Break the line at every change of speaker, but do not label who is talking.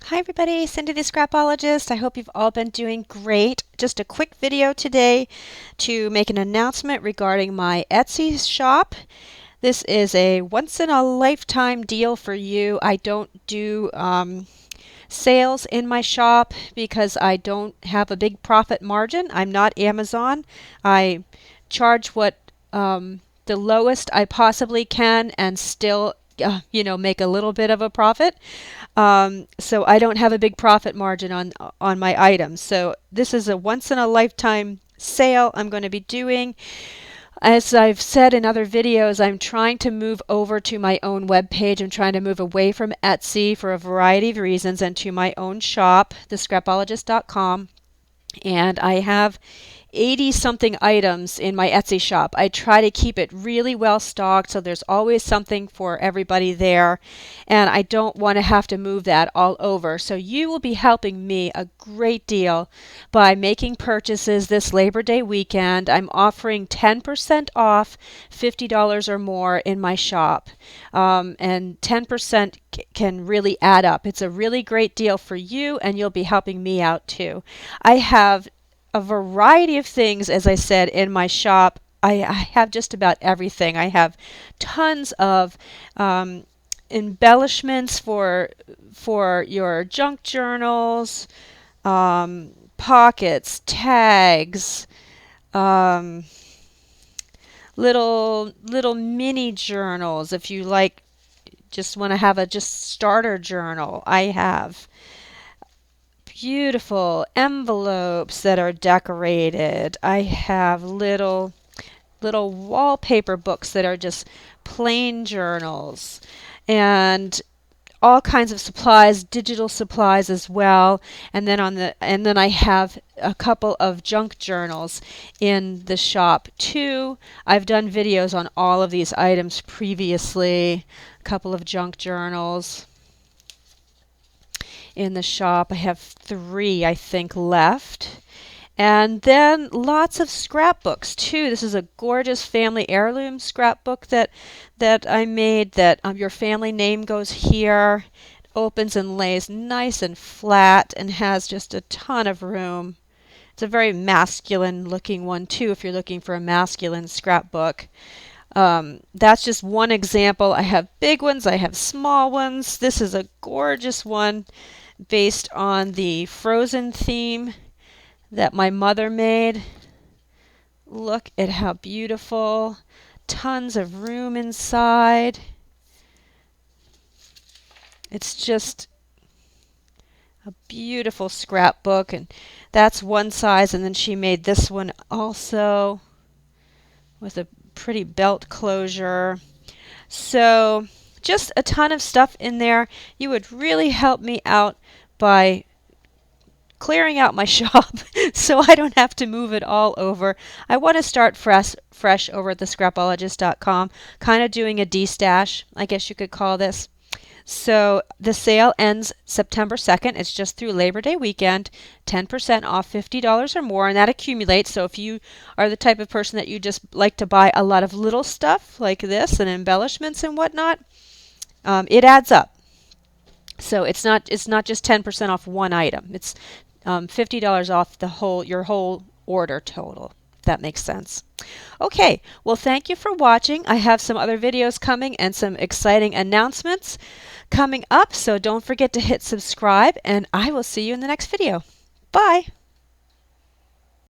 Hi everybody, Cindy the Scrapologist. I hope you've all been doing great. Just a quick video today to make an announcement regarding my Etsy shop. This is a once in a lifetime deal for you. I don't do sales in my shop because I don't have a big profit margin. I'm not Amazon. I charge what the lowest I possibly can and still make a little bit of a profit. So I don't have a big profit margin on my items. So this is a once in a lifetime sale I'm going to be doing. As I've said in other videos, I'm trying to move over to my own web page. I'm trying to move away from Etsy for a variety of reasons and to my own shop, thescrapologist.com. And I have 80 something items in my Etsy shop. I try to keep it really well stocked so there's always something for everybody there, and I don't want to have to move that all over. So you will be helping me a great deal by making purchases this Labor Day weekend. I'm offering 10% off $50 or more in my shop, and 10% can really add up. It's a really great deal for you, and you'll be helping me out too. I have a variety of things, as I said, in my shop. I have just about everything. I have tons of embellishments for your junk journals, pockets, tags, little mini journals. If you like, just want to have a just starter journal, I have beautiful envelopes that are decorated. I have little wallpaper books that are just plain journals, and all kinds of supplies, digital supplies as well. And then I have a couple of junk journals in the shop too. I've done videos on all of these items previously. A couple of junk journals in the shop. I have 3, I think, left. And then lots of scrapbooks too. This is a gorgeous family heirloom scrapbook that I made, that your family name goes here. It opens and lays nice and flat and has just a ton of room. It's a very masculine looking one too, if you're looking for a masculine scrapbook. That's just one example. I have big ones, I have small ones. This is a gorgeous one based on the Frozen theme that my mother made. Look at how beautiful. Tons of room inside. It's just a beautiful scrapbook, and that's one size, and then she made this one also with a pretty belt closure. So just a ton of stuff in there. You would really help me out by clearing out my shop so I don't have to move it all over. I want to start fresh over at thescrapologist.com, kind of doing a de-stash, I guess you could call this. So the sale ends September 2nd. It's just through Labor Day weekend, 10% off $50 or more, and that accumulates. So if you are the type of person that you just like to buy a lot of little stuff like this and embellishments and whatnot, it adds up. So it's not just 10% off one item. It's $50 off your whole order total, if that makes sense. Okay, well, thank you for watching. I have some other videos coming and some exciting announcements coming up, so don't forget to hit subscribe, and I will see you in the next video. Bye!